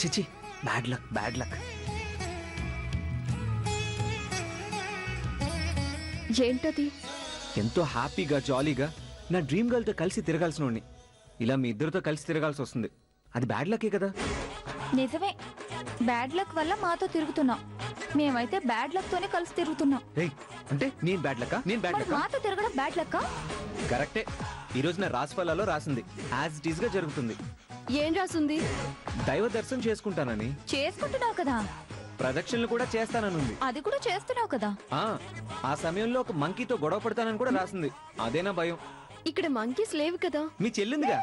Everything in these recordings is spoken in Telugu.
చిచి, బ్యాడ్ లక్, బ్యాడ్ లక్. ఏంటది? ఎంతో హ్యాపీగా జాలీగా నా డ్రీమ్ గర్ల్తో కలిసి తిరగాల్సిన వాడిని ఇలా మీ ఇద్దరితో కలిసి తిరగాల్సి వస్తుంది. అది బ్యాడ్ లక్కే కదా. నిజమే, బ్యాడ్ లక్ వల్ల మాతో తిరుగుతున్నాం. మేమైతే బ్యాడ్ లక్ తోనే కలిసి తిరుగుతున్నాం. అంటే నేను బ్యాడ్ లక్కా? నేను బ్యాడ్ లక్కా? మాతో తిరగడం బ్యాడ్ లక్కా? కరెక్టే. ఈ రోజు నా రాశిఫలాల్లో రాసింది యాజ్ ఇట్ ఈస్ గా జరుగుతుంది. ఏం రాసుంది? దైవ దర్శనం చేసుకుంటానని. చేసుకుంటున్నావు కదా. ప్రదక్షిణలు కూడా చేస్తాననుంది. అది కూడా చేస్తున్నావు కదా. ఆ సమయంలో ఒక మంకీతో గొడవ పడతానని కూడా రాసింది. అదేనా భయం. ఇక్కడ మంకీస్ లేవు కదా. మీ చెల్లిందిగా.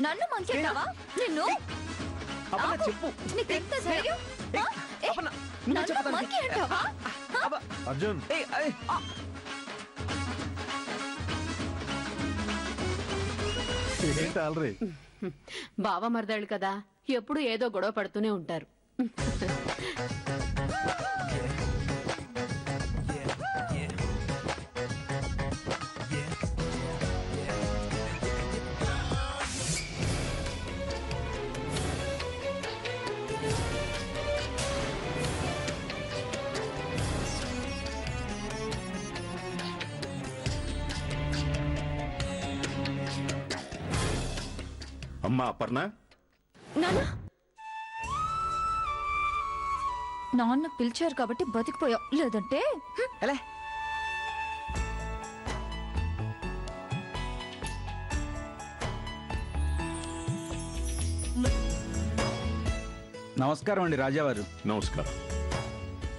నన్ను మంకీ అంటావా? నిన్ను చెప్పు. అర్జున్, బావ మరదళ్ళు కదా, ఎప్పుడు ఏదో గొడవ పడుతూనే ఉంటారు. అమ్మా అపర్ణ, నాన్న పిలిచారు కాబట్టి బతికిపోయావు, లేదంటే నమస్కారం అండి రాజావారు. నమస్కారం.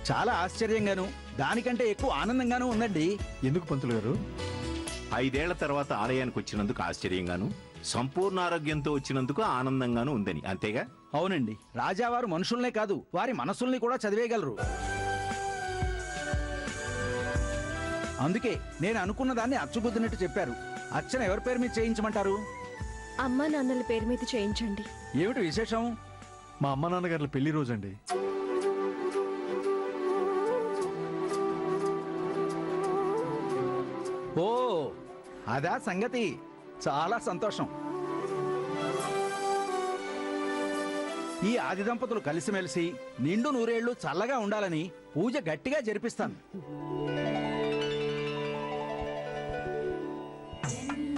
చాలా ఆశ్చర్యంగాను దానికంటే ఎక్కువ ఆనందంగానూ ఉందండి. ఎందుకు పంతులు గారు? 5 ఏళ్ల తర్వాత ఆలయానికి వచ్చినందుకు ఆశ్చర్యంగాను, సంపూర్ణ ఆరోగ్యంతో వచ్చినందుకు ఆనందంగాను ఉందని, అంతేగా? అవునండి, రాజావారు మనుషుల్నే కాదు వారి మనసుల్ని కూడా చదివేయగలరు. అందుకే నేను అనుకున్న దాన్ని అచ్చుగుద్దినట్టు చెప్పారు. అర్చన ఎవరి పేరు మీద చేయించమంటారు? అమ్మా నాన్నల పేరు మీద చేయించండి. ఏమిటి విశేషం? మా అమ్మ నాన్నగారుల పెళ్లి రోజండి. ఓ అదా సంగతి. చాలా సంతోషం. ఈ ఆది దంపతులు కలిసిమెలిసి నిండు నూరేళ్లు చల్లగా ఉండాలని పూజ గట్టిగా జరిపిస్తాను.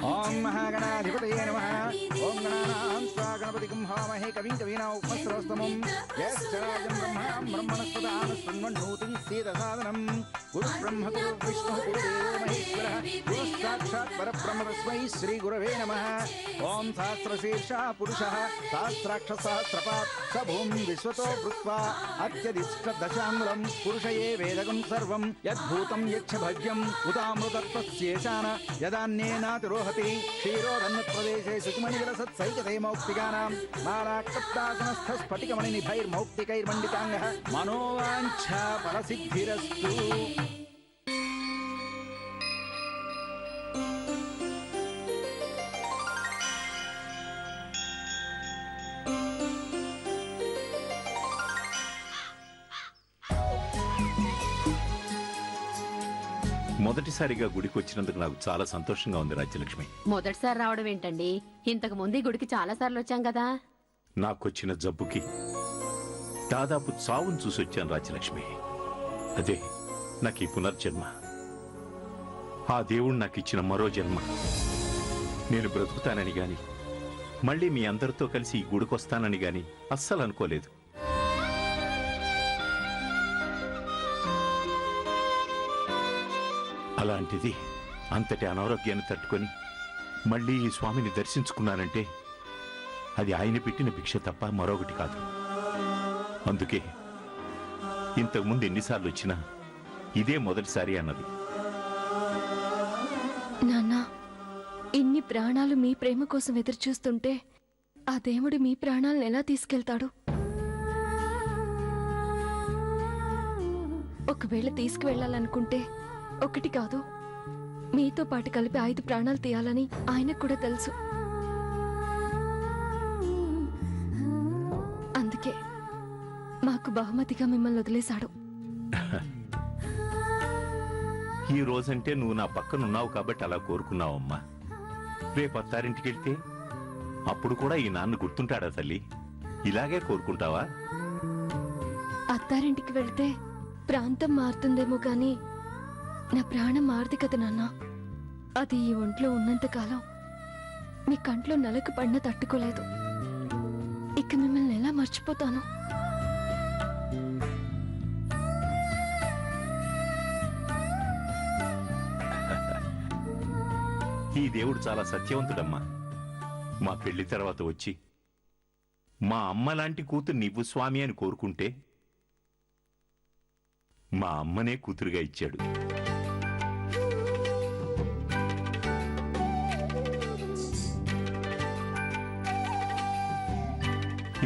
ఓం మహాగణాధిపతయే నమః. ఓం గణానాం త్వా గణపతిం హవామహే కవిం కవీనాం ఉపమశ్రవస్తమం. యశ్చరాజం బ్రహ్మణాం బ్రహ్మణస్పదాన శృణ్వన్నోతి సీదసాదనం. గురు బ్రహ్మ గురు విష్ణు గురు దేవో మహేశ్వరః గురు సాక్షాత్ పరబ్రహ్మ తస్మై శ్రీ గురవే నమః. ఓం సహస్రశీర్షః పురుషః సహస్రాక్ష సహస్రపాత్ స భూమి విశ్వతో భృత్వా అత్యధిష్ట దశాంగులం పురుషయే వేదగం సర్వం యద్భూతం యచ్చభజ్యం ఉతామృతత్వస్యేషాన యదాన్యేనాతిరోహతి క్షీరోదన్న ప్రదేశే శుచిమణి విలసత్ సైకతైమౌక్తికానాం మాలాక్తప్తాసనస్థ స్ఫటికమణి నిభైర్మౌక్తికైర్మండితాంగః మనోవాంఛా ఫలసిద్ధిరస్తు. మొదటిసారిగా గుడికి వచ్చినందుకు నాకు చాలా సంతోషంగా ఉంది రాజ్యలక్ష్మి. మొదటిసారి రావడం ఏంటండి? ఇంతకు ముందు ఈ గుడికి చాలా సార్లు వచ్చాం కదా. నాకొచ్చిన జబ్బుకి దాదాపు చావును చూసొచ్చాను రాజ్యలక్ష్మి. అదే నాకు ఈ పునర్జన్మ. ఆ దేవుడు నాకు ఇచ్చిన మరో జన్మ. నేను బ్రతుకుతానని గాని మళ్ళీ మీ అందరితో కలిసి ఈ గుడికొస్తానని గాని అస్సలు అనుకోలేదు. అలాంటిది అంతటి అనారోగ్యాన్ని తట్టుకొని మళ్ళీ ఈ స్వామిని దర్శించుకున్నానంటే అది ఆయన పెట్టిన భిక్ష తప్ప మరొకటి కాదు. అందుకే ఇంతకుముందు ఎన్నిసార్లు వచ్చినా ఇదే మొదటిసారి అన్నది. నాన్న, ఇన్ని ప్రాణాలు మీ ప్రేమ కోసం ఎదురు చూస్తుంటే ఆ దేవుడు మీ ప్రాణాలను ఎలా తీసుకెళ్తాడు? ఒకవేళ తీసుకువెళ్ళాలనుకుంటే 1 కాదు, మీతో పాటు కలిపి 5 ప్రాణాలు తీయాలని ఆయనకు కూడా తెలుసు. అందుకే మాకు బహుమతిగా మిమ్మల్ని వదిలేశాడు. ఈ రోజంటే నువ్వు నా పక్కనున్నావు కాబట్టి అలా కోరుకున్నావమ్మా. రేపు అత్తారింటికి వెళ్తే అప్పుడు కూడా ఈ నాన్న గుర్తుంటాడా తల్లి? ఇలాగే కోరుకుంటావా? అత్తారింటికి వెళ్తే ప్రాంతం మారుతుందేమో గాని నా ప్రాణం మారదు కదా నాన్న. అది ఈ ఒంట్లో ఉన్నంతకాలం మీ కంట్లో నలకు పడిన తట్టుకోలేదు. ఇక మిమ్మల్ని ఎలా మర్చిపోతాను? ఈ దేవుడు చాలా సత్యవంతుడమ్మా. మా పెళ్లి తర్వాత వచ్చి మా అమ్మ లాంటి కూతురు నీవు స్వామి అని కోరుకుంటే మా అమ్మనే కూతురుగా ఇచ్చాడు.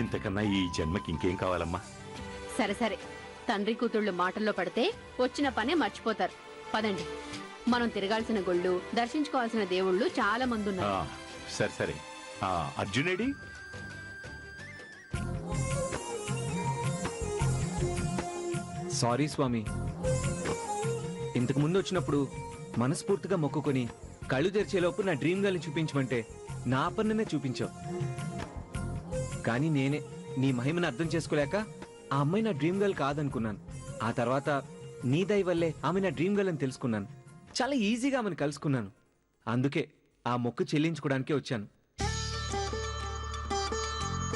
ఇంతకన్నా ఈ జన్మకి ఇంకేం కావాలమ్మా? సరే సరే, తండ్రి కూతుళ్ళు మాటల్లో పడితే వచ్చిన పనే మర్చిపోతారు. పదండి, మనం తిరగాల్సిన గుళ్ళు, దర్శించుకోవాల్సిన దేవుళ్ళు చాలా మంది ఉన్నారు. సరే సరే. అర్జునేడి? సారీ స్వామి, ఇంతకు ముందు వచ్చినప్పుడు మనస్ఫూర్తిగా మొక్కుకొని కళ్ళు తెరిచేలోపు నా డ్రీమ్ గర్ల్ని చూపించమంటే నా పన్నునే చూపించావు. కానీ నేనే నీ మహిమను అర్థం చేసుకోలేక ఆ అమ్మాయి నా డ్రీమ్ గర్ల్ కాదనుకున్నాను. ఆ తర్వాత నీ దయ వల్లే ఆమె నా డ్రీమ్ గర్ల్ అని తెలుసుకున్నాను. చాలా ఈజీగా ఆమెను కలుసుకున్నాను. అందుకే ఆ మొక్కు చెల్లించుకోవడానికే వచ్చాను.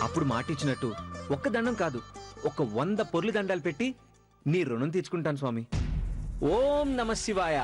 అప్పుడు మాట ఇచ్చినట్టు ఒక్క దండం కాదు, ఒక 100 పొర్లు దండాలు పెట్టి నీ రుణం తీర్చుకుంటాను స్వామి. ఓం నమ శివాయ.